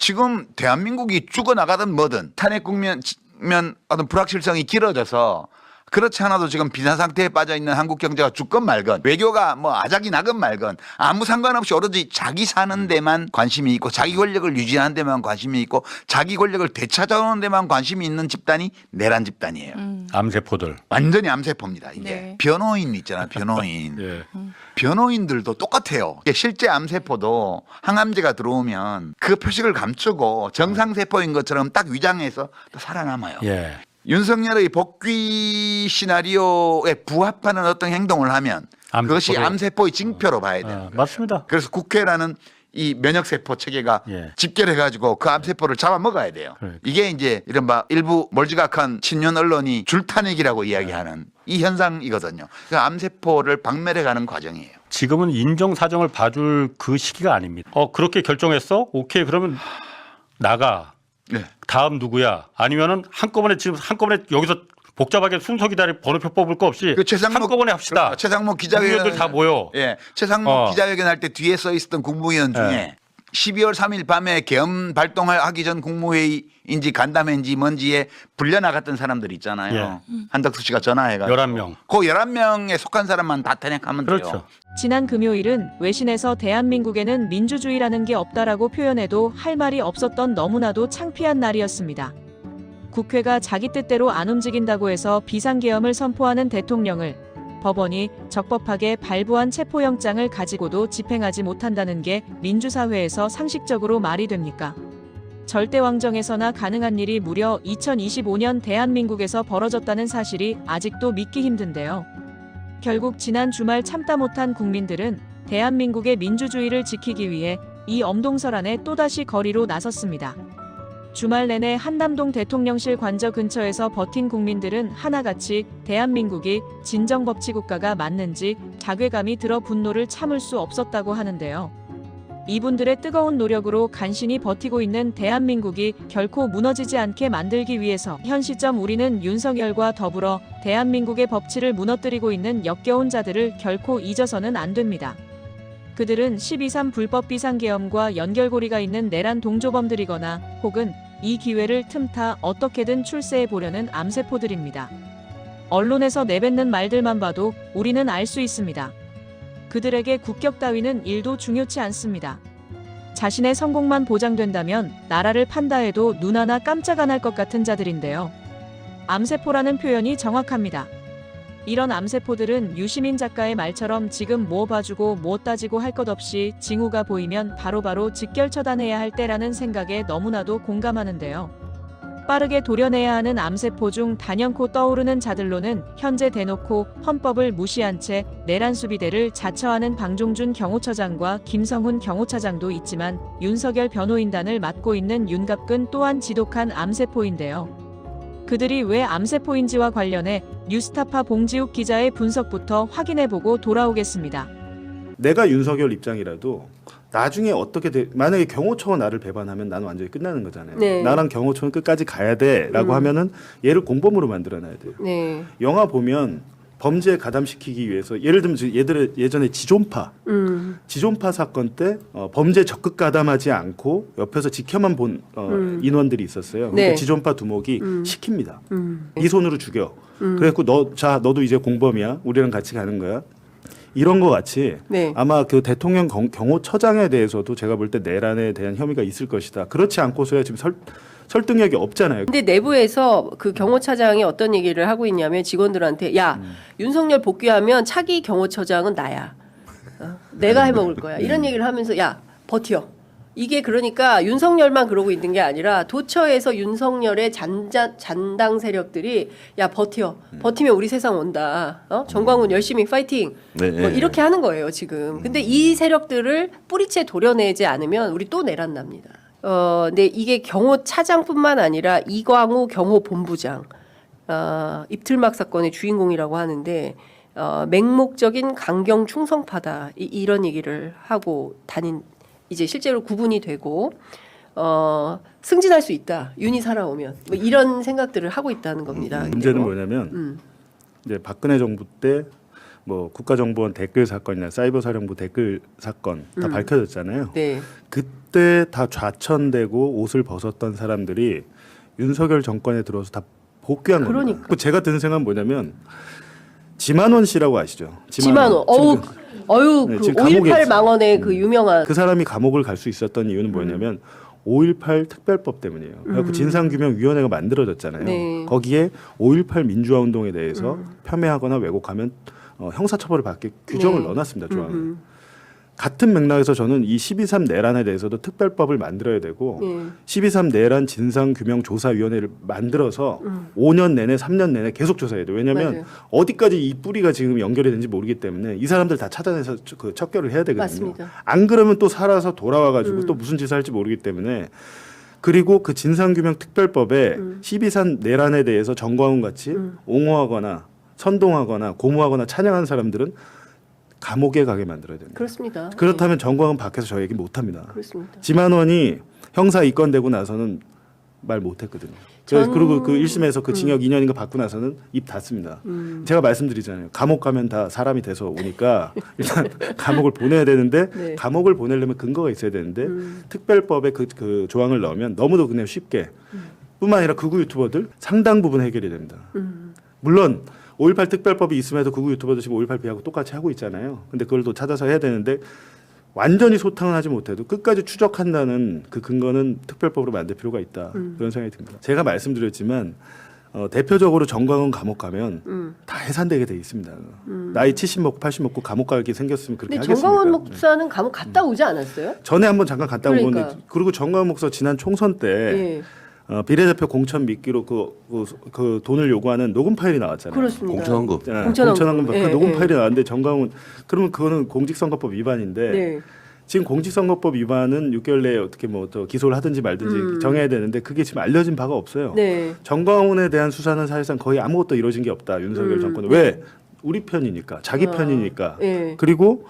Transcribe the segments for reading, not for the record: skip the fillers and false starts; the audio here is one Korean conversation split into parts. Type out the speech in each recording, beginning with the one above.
지금 대한민국이 죽어나가든 뭐든 탄핵 국면 어떤 불확실성이 길어져서 그렇지 않아도 지금 비상 상태에 빠져 있는 한국 경제가 죽건 말건 외교가 뭐 아작이 나건 말건 아무 상관없이 오로지 자기 사는 데만 관심이 있고 자기 권력을 유지하는 데만 관심이 있고 자기 권력을 되찾아오는 데만 관심이 있는 집단이 내란 집단이에요. 암세포들. 완전히 암세포입니다. 이게 네. 변호인 있잖아요. 변호인. 예. 변호인들도 똑같아요. 실제 암세포도 항암제가 들어오면 그 표식을 감추고 정상세포인 것처럼 딱 위장해서 또 살아남아요. 예. 윤석열의 복귀 시나리오에 부합하는 어떤 행동을 하면 그것이 암세포로. 암세포의 징표로 봐야 돼요. 맞습니다. 그래서 국회라는 이 면역세포 체계가 예. 집결해가지고 그 암세포를 잡아먹어야 돼요. 그러니까. 이게 이제 이른바 일부 몰지각한 친윤 언론이 줄타내기라고 이야기하는 이 현상이거든요. 그 암세포를 박멸해가는 과정이에요. 지금은 인정사정을 봐줄 그 시기가 아닙니다. 그렇게 결정했어? 오케이. 그러면 나가. 네. 다음 누구야? 아니면은 한꺼번에 지금 한꺼번에 여기서 복잡하게 순서 기다리 번호표 뽑을 거 없이 그 최상목, 한꺼번에 합시다. 최상목 기자회견 국민들 다 모여. 예, 최상목 기자회견 할 때 뒤에 써 있었던 국무위원 중에 예. 12월 3일 밤에 계엄 발동을 하기 전 국무회의인지 간담회인지 뭔지에 불려 나갔던 사람들 있잖아요. 예. 한덕수 씨가 전화해가지고 11명. 그 11명에 속한 사람만 다 탄핵하면 돼요. 그렇죠. 지난 금요일은 외신에서 대한민국에는 민주주의라는 게 없다라고 표현해도 할 말이 없었던 너무나도 창피한 날이었습니다. 국회가 자기 뜻대로 안 움직인다고 해서 비상계엄을 선포하는 대통령을 법원이 적법하게 발부한 체포영장을 가지고도 집행하지 못한다는 게 민주사회에서 상식적으로 말이 됩니까? 절대왕정에서나 가능한 일이 무려 2025년 대한민국에서 벌어졌다는 사실이 아직도 믿기 힘든데요. 결국 지난 주말 참다 못한 국민들은 대한민국의 민주주의를 지키기 위해 이 엄동설 안에 또다시 거리로 나섰습니다. 주말 내내 한남동 대통령실 관저 근처에서 버틴 국민들은 하나같이 대한민국이 진정법치국가가 맞는지 자괴감이 들어 분노를 참을 수 없었다고 하는데요. 이분들의 뜨거운 노력으로 간신히 버티고 있는 대한민국이 결코 무너지지 않게 만들기 위해서 현 시점 우리는 윤석열과 더불어 대한민국의 법치를 무너뜨리고 있는 역겨운 자들을 결코 잊어서는 안 됩니다. 그들은 12.3 불법 비상계엄과 연결고리가 있는 내란 동조범들이거나 혹은 이 기회를 틈타 어떻게든 출세해 보려는 암세포들입니다. 언론에서 내뱉는 말들만 봐도 우리는 알 수 있습니다. 그들에게 국격 따위는 1도 중요치 않습니다. 자신의 성공만 보장된다면 나라를 판다 해도 눈 하나 깜짝 안 할 것 같은 자들인데요. 암세포라는 표현이 정확합니다. 이런 암세포들은 유시민 작가의 말처럼 지금 뭐 봐주고 뭐 따지고 할 것 없이 징후가 보이면 바로바로 직결 처단해야 할 때라는 생각에 너무나도 공감하는데요. 빠르게 도려내야 하는 암세포 중 단연코 떠오르는 자들로는 현재 대놓고 헌법을 무시한 채 내란 수비대를 자처하는 방종준 경호처장과 김성훈 경호차장도 있지만 윤석열 변호인단을 맡고 있는 윤갑근 또한 지독한 암세포인데요. 그들이 왜 암세포인지와 관련해 뉴스타파 봉지욱 기자의 분석부터 확인해보고 돌아오겠습니다. 내가 윤석열 입장이라도 나중에 어떻게 만약에 경호처가 나를 배반하면 나는 완전히 끝나는 거잖아요. 네. 나랑 경호처는 끝까지 가야 돼라고 하면은 얘를 공범으로 만들어놔야 돼요. 네. 영화 보면 범죄에 가담시키기 위해서 예를 들면 얘들의 예전에 지존파 사건 때 범죄 적극 가담하지 않고 옆에서 지켜만 본 인원들이 있었어요. 그러니까 네. 지존파 두목이 시킵니다. 네 손으로 죽여. 그래갖고 너도 이제 공범이야. 우리랑 같이 가는 거야. 이런 거 같이 네. 아마 그 대통령 경호처장에 대해서도 제가 볼 때 내란에 대한 혐의가 있을 것이다. 그렇지 않고서야 지금 설득력이 없잖아요. 근데 내부에서 그 경호차장이 어떤 얘기를 하고 있냐면 직원들한테 야 윤석열 복귀하면 차기 경호처장은 나야. 내가 해먹을 거야. 이런 얘기를 하면서 야 버텨. 이게 그러니까 윤석열만 그러고 있는 게 아니라 도처에서 윤석열의 잔당 세력들이 야 버텨. 버티면 우리 세상 온다. 정광훈 열심히 파이팅. 네, 뭐 이렇게 하는 거예요 지금. 근데 이 세력들을 뿌리채 도려내지 않으면 우리 또 내란 납니다. 근데 이게 경호차장뿐만 아니라 이광우 경호본부장 입틀막 사건의 주인공이라고 하는데 맹목적인 강경 충성파다 이런 얘기를 하고 다닌 이제 실제로 구분이 되고 승진할 수 있다 윤이 살아오면 뭐 이런 생각들을 하고 있다는 겁니다. 문제는 뭐냐면 이제 박근혜 정부 때 뭐 국가정보원 댓글 사건이나 사이버사령부 댓글 사건 다 밝혀졌잖아요. 네. 그때 다 좌천되고 옷을 벗었던 사람들이 윤석열 정권에 들어서 다 복귀한 겁니다. 그러니까. 그 제가 드는 생각은 뭐냐면 지만원 씨라고 아시죠? 지만호. 어우, 어유 네, 그 지금 감옥에 5.18 있어요. 망언의 그 유명한 그 사람이 감옥을 갈 수 있었던 이유는 뭐냐면 5.18 특별법 때문이에요. 그래서 진상규명위원회가 만들어졌잖아요. 네. 거기에 5.18 민주화운동에 대해서 폄훼하거나 왜곡하면 형사처벌을 받게 규정을 네. 넣어놨습니다. 조항을. 같은 맥락에서 저는 이 12.3 내란에 대해서도 특별법을 만들어야 되고 12.3 내란 진상규명조사위원회를 만들어서 5년 내내 3년 내내 계속 조사해야 돼요. 왜냐하면 맞아요. 어디까지 이 뿌리가 지금 연결이 되는지 모르기 때문에 이 사람들 다 찾아내서 그 척결을 해야 되거든요. 맞습니다. 안 그러면 또 살아서 돌아와가지고 또 무슨 짓을 할지 모르기 때문에 그리고 그 진상규명 특별법에 12.3 내란에 대해서 정광훈 같이 옹호하거나 선동하거나 고무하거나 찬양한 사람들은 감옥에 가게 만들어야 됩니다. 그렇습니다. 그렇다면 정광훈 밖에서 저 얘기 못합니다. 그렇습니다. 지만원이 형사 입건되고 나서는 말 못했거든요. 그리고 그 1심에서 그 징역 2년인가 받고 나서는 입 닫습니다. 제가 말씀드리잖아요. 감옥 가면 다 사람이 돼서 오니까 일단 감옥을 보내야 되는데 네. 감옥을 보내려면 근거가 있어야 되는데 특별법에 그 조항을 넣으면 너무도 그냥 쉽게 뿐만 아니라 극우 유튜버들 상당 부분 해결이 됩니다. 물론 5.18 특별법이 있음에도 극우 유튜버도 지금 5.18 비하고 똑같이 하고 있잖아요. 근데 그걸 또 찾아서 해야 되는데 완전히 소탕을 하지 못해도 끝까지 추적한다는 그 근거는 특별법으로 만들 필요가 있다. 그런 생각이 듭니다. 제가 말씀드렸지만 대표적으로 정광훈 감옥 가면 다 해산되게 돼 있습니다. 나이 70 먹고 80 먹고 감옥 가게 생겼으면 그렇게 근데 하겠습니까? 정광훈 목사는 감옥 갔다 오지 않았어요? 전에 한번 잠깐 갔다 온 그러니까. 건데 그리고 정광훈 목사 지난 총선 때 예. 비례대표 공천 미끼로 그 돈을 요구하는 녹음 파일이 나왔잖아요. 그렇습니다. 공천헌금. 예, 공천헌금. 공천헌금 그 예, 녹음 예. 파일이 나왔는데 정광훈 그러면 그거는 공직선거법 위반인데 네. 지금 공직선거법 위반은 6개월 내에 어떻게 뭐 또 기소를 하든지 말든지 정해야 되는데 그게 지금 알려진 바가 없어요. 네. 정광훈에 대한 수사는 사실상 거의 아무것도 이루어진 게 없다. 윤석열 정권은 왜 우리 편이니까 자기 편이니까 예. 그리고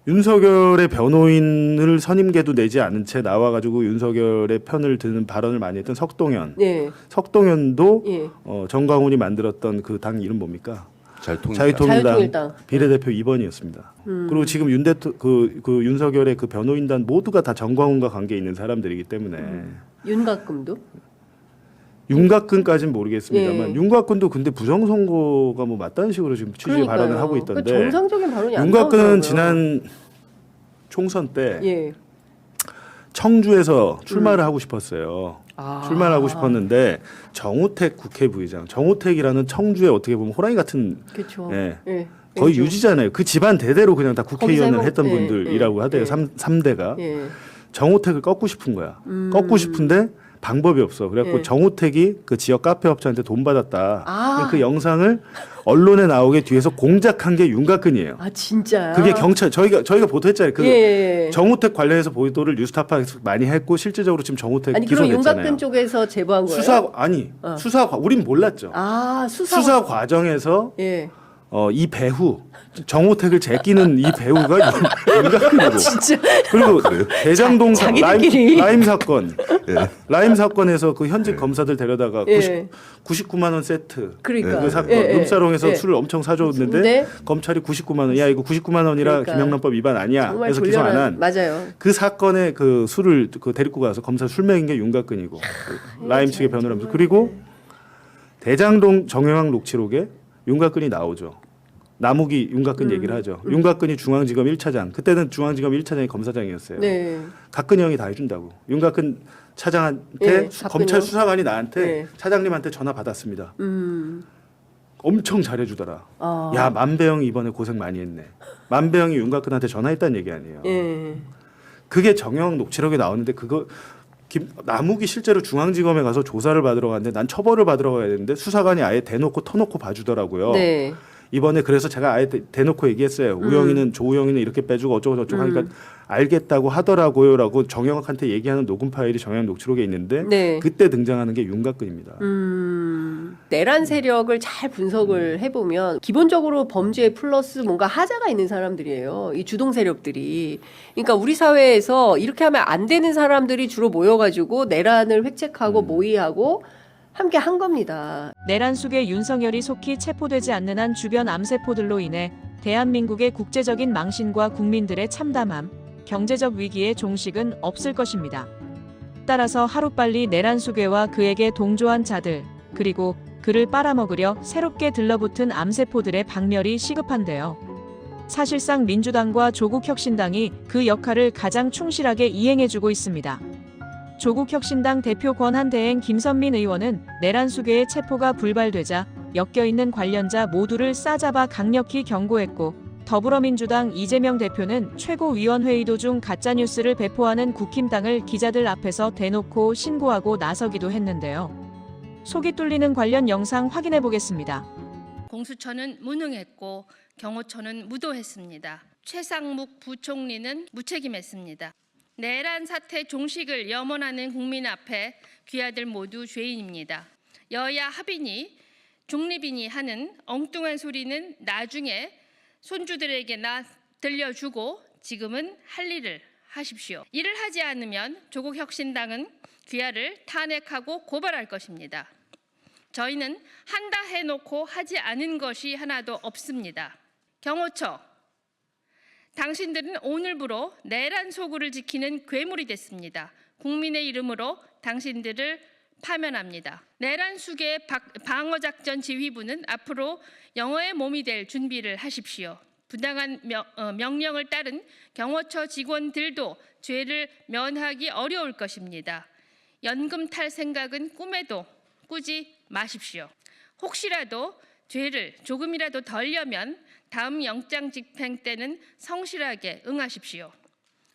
윤석열의 변호인을 선임계도 내지 않은 채 나와가지고 윤석열의 편을 드는 발언을 많이 했던 석동현. 네. 석동현도 예. 정광훈이 만들었던 그 당 이름 뭡니까? 자유통일당. 자유통일당. 비례대표 2번이었습니다. 그리고 지금 그 윤석열의 그 변호인단 모두가 다 정광훈과 관계 있는 사람들이기 때문에 윤곽금도? 윤곽근까지는 모르겠습니다만 예. 윤곽근도 근데 부정선거가 뭐 맞다는 식으로 지금 취지 발언을 하고 있던데 정상적인 발언이 안 윤곽근은 나오더라고요. 지난 총선 때 예. 청주에서 출마를 하고 싶었어요. 아. 출마를 하고 싶었는데 정우택 국회 부의장, 정우택이라는 청주에 어떻게 보면 호랑이 같은 그렇죠. 예. 예. 거의 왼쪽. 유지잖아요. 그 집안 대대로 그냥 다 국회의원을 거기서 했던 예, 분들이라고 예, 하대요. 예. 3대가. 예. 정우택을 꺾고 싶은 거야. 꺾고 싶은데 방법이 없어. 그래갖고 예. 정우택이 그 지역 카페 업체한테 돈 받았다. 아. 그 영상을 언론에 나오게 뒤에서 공작한 게 윤곽근이에요. 아 진짜. 그게 경찰 저희가 보도했잖아요. 그 예. 정우택 관련해서 보도를 뉴스타파에서 많이 했고 실질적으로 지금 정우택 아니 그럼 기소됐잖아요. 윤곽근 쪽에서 제보한 거예요? 수사 우린 몰랐죠. 아 수사 과정에서 예. 이 배후 정우택을 제끼는 이 배우가 윤곽근이고 진짜. 그리고 대장동 자기들끼리. 라임 사건 라임 사건에서 그 현직 검사들 데려다가 예. 99만 원 세트 그러니까. 그 사건 예, 예. 룸사롱에서 예. 술을 엄청 사줬는데 근데 검찰이 99만 원 야 이거 99만 원이라 그러니까. 김영란법 위반 아니야 정말 그래서 기소 안 한 맞아요. 그 사건에 그 술을 그 데리고 가서 검사 술 먹인 게 윤곽근이고 그 라임 측의 변호를 하면서 그리고 대장동 정영학 녹취록에 윤곽근이 나오죠. 남욱이 윤곽근 얘기를 하죠. 윤곽근이 중앙지검 1차장 그때는 중앙지검 1차장이 검사장이었어요. 네. 각근이 형이 다 해준다고. 윤곽근 차장한테 예, 검찰 각근이요? 수사관이 나한테 예. 차장님한테 전화 받았습니다. 엄청 잘해주더라. 아. 야 만배영이 이번에 고생 많이 했네. 만배영이 윤곽근한테 전화했다는 얘기 아니에요. 예. 그게 정영 녹취록에 나오는데 그거 남욱이 실제로 중앙지검에 가서 조사를 받으러 갔는데 난 처벌을 받으러 가야 되는데 수사관이 아예 대놓고 터놓고 봐주더라고요. 네. 이번에 그래서 제가 아예 대놓고 얘기했어요. 우영이는 조우영이는 이렇게 빼주고 어쩌고 저쩌고 하니까 알겠다고 하더라고요라고 정영학한테 얘기하는 녹음 파일이 정영 녹취록에 있는데 네. 그때 등장하는 게 윤곽근입니다. 내란 세력을 잘 분석을 해보면 기본적으로 범죄 플러스 뭔가 하자가 있는 사람들이에요. 이 주동 세력들이. 그러니까 우리 사회에서 이렇게 하면 안 되는 사람들이 주로 모여가지고 내란을 획책하고 모의하고 함께 한 겁니다. 내란 속에 윤석열이 속히 체포되지 않는 한 주변 암세포들로 인해 대한민국의 국제적인 망신과 국민들의 참담함, 경제적 위기의 종식은 없을 것입니다. 따라서 하루빨리 내란 수괴와 그에게 동조한 자들, 그리고 그를 빨아먹으려 새롭게 들러붙은 암세포들의 박멸이 시급한데요. 사실상 민주당과 조국혁신당이 그 역할을 가장 충실하게 이행해주고 있습니다. 조국혁신당 대표 권한대행 김선민 의원은 내란 수괴의 체포가 불발되자 엮여있는 관련자 모두를 싸잡아 강력히 경고했고, 더불어민주당 이재명 대표는 최고위원회의 도중 가짜뉴스를 배포하는 국힘당을 기자들 앞에서 대놓고 신고하고 나서기도 했는데요. 속이 뚫리는 관련 영상 확인해 보겠습니다. 공수처는 무능했고 경호처는 무도했습니다. 최상목 부총리는 무책임했습니다. 내란 사태 종식을 염원하는 국민 앞에 귀하들 모두 죄인입니다. 여야 합의니 중립이니 하는 엉뚱한 소리는 나중에 손주들에게나 들려주고 지금은 할 일을 하십시오. 이를 하지 않으면 조국혁신당은 귀하를 탄핵하고 고발할 것입니다. 저희는 한다 해놓고 하지 않은 것이 하나도 없습니다. 경호처, 당신들은 오늘부로 내란 소굴을 지키는 괴물이 됐습니다. 국민의 이름으로 당신들을 파면합니다. 내란 수계 방어작전 지휘부는 앞으로 영어의 몸이 될 준비를 하십시오. 부당한 명령을 따른 경호처 직원들도 죄를 면하기 어려울 것입니다. 연금 탈 생각은 꿈에도 꾸지 마십시오. 혹시라도 죄를 조금이라도 덜려면 다음 영장 집행 때는 성실하게 응하십시오.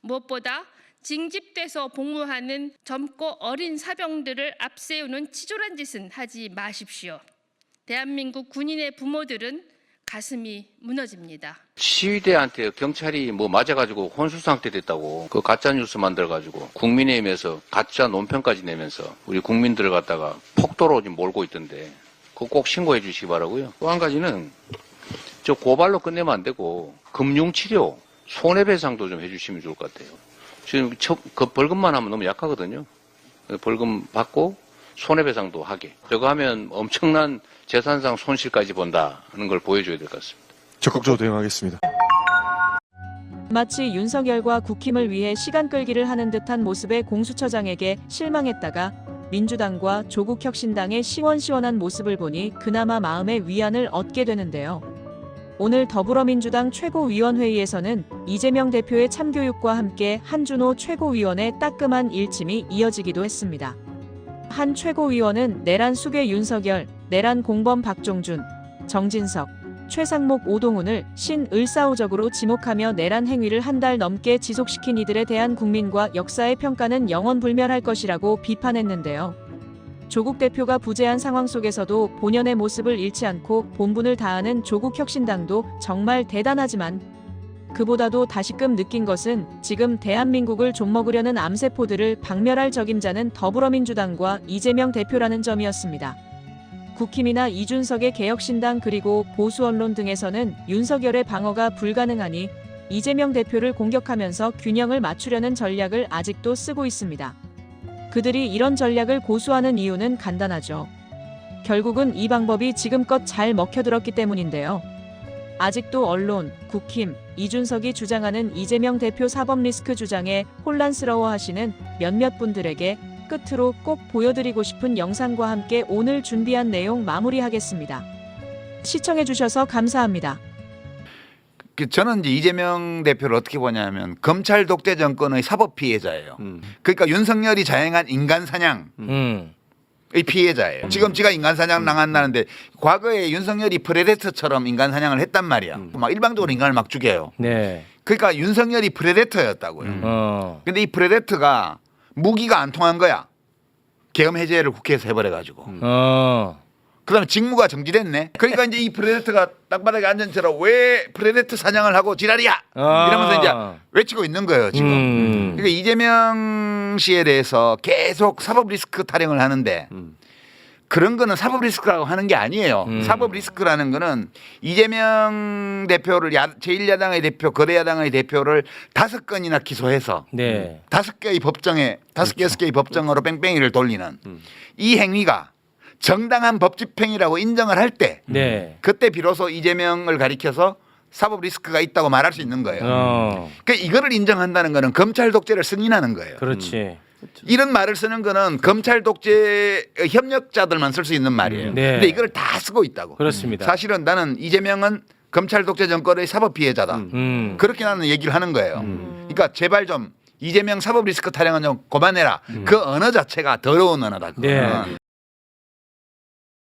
무엇보다 징집돼서 복무하는 젊고 어린 사병들을 앞세우는 치졸한 짓은 하지 마십시오. 대한민국 군인의 부모들은 가슴이 무너집니다. 시위대한테 경찰이 뭐 맞아가지고 혼수 상태 됐다고 그 가짜 뉴스 만들어가지고 국민의힘에서 가짜 논평까지 내면서 우리 국민들을 갖다가 폭도로 지금 몰고 있던데 그거 꼭 신고해 주시기 바라고요. 또 한 가지는 저 고발로 끝내면 안 되고 금융치료 손해배상도 좀 해주시면 좋을 것 같아요. 지금 그 벌금만 하면 너무 약하거든요. 벌금 받고 손해배상도 하게. 저거 하면 엄청난 재산상 손실까지 본다는 걸 보여줘야 될 것 같습니다. 적극적으로 대응하겠습니다. 마치 윤석열과 국힘을 위해 시간 끌기를 하는 듯한 모습의 공수처장에게 실망했다가 민주당과 조국혁신당의 시원시원한 모습을 보니 그나마 마음의 위안을 얻게 되는데요. 오늘 더불어민주당 최고위원회의에서는 이재명 대표의 참교육과 함께 한준호 최고위원의 따끔한 일침이 이어지기도 했습니다. 한 최고위원은 내란 수괴 윤석열, 내란 공범 박종준, 정진석, 최상목 오동훈을 신을사오적으로 지목하며 내란 행위를 한 달 넘게 지속시킨 이들에 대한 국민과 역사의 평가는 영원불멸할 것이라고 비판했는데요. 조국 대표가 부재한 상황 속에서도 본연의 모습을 잃지 않고 본분을 다하는 조국혁신당도 정말 대단하지만 그보다도 다시금 느낀 것은 지금 대한민국을 좀먹으려는 암세포들을 박멸할 적임자는 더불어민주당과 이재명 대표라는 점이었습니다. 국힘이나 이준석의 개혁신당 그리고 보수 언론 등에서는 윤석열의 방어가 불가능하니 이재명 대표를 공격하면서 균형을 맞추려는 전략을 아직도 쓰고 있습니다. 그들이 이런 전략을 고수하는 이유는 간단하죠. 결국은 이 방법이 지금껏 잘 먹혀들었기 때문인데요. 아직도 언론, 국힘, 이준석이 주장하는 이재명 대표 사법 리스크 주장에 혼란스러워하시는 몇몇 분들에게 끝으로 꼭 보여드리고 싶은 영상과 함께 오늘 준비한 내용 마무리하겠습니다. 시청해주셔서 감사합니다. 저는 이제 이재명 대표를 어떻게 보냐면 검찰 독재 정권의 사법 피해자예요. 그러니까 윤석열이 자행한 인간 사냥의 피해자예요. 지금 지가 인간 사냥 당한다는데 과거에 윤석열이 프레데터처럼 인간 사냥을 했단 말이야. 막 일방적으로 인간을 막 죽여요. 네. 그러니까 윤석열이 프레데터였다고요. 근데 이 프레데터가 무기가 안 통한 거야. 계엄 해제를 국회에서 해버려가지고. 그다음에 직무가 정지됐네. 그러니까 이제 이 프레데터가 땅바닥에 앉은 채로 왜 프레데터 사냥을 하고 지랄이야 이러면서 이제 외치고 있는 거예요 지금. 그러니까 이재명 씨에 대해서 계속 사법 리스크 타령을 하는데 그런 거는 사법 리스크라고 하는 게 아니에요. 사법 리스크라는 거는 이재명 대표를 제1야당의 대표, 거대 야당의 대표를 5건이나 기소해서 네. 5개의 법정에 5개, 6개의 법정으로 뺑뺑이를 돌리는 이 행위가 정당한 법 집행이라고 인정을 할 때 네. 그때 비로소 이재명을 가리켜서 사법 리스크가 있다고 말할 수 있는 거예요. 그러니까 이거를 인정한다는 거는 검찰 독재를 승인하는 거예요. 그렇지. 이런 말을 쓰는 거는 검찰 독재 협력자들만 쓸 수 있는 말이에요. 네. 근데 이걸 다 쓰고 있다고. 그렇습니다. 사실은 나는 이재명은 검찰 독재 정권의 사법 피해자다. 그렇게 나는 얘기를 하는 거예요. 그러니까 제발 좀 이재명 사법 리스크 타령은 좀 그만해라. 그 언어 자체가 더러운 언어다. 그거는. 네.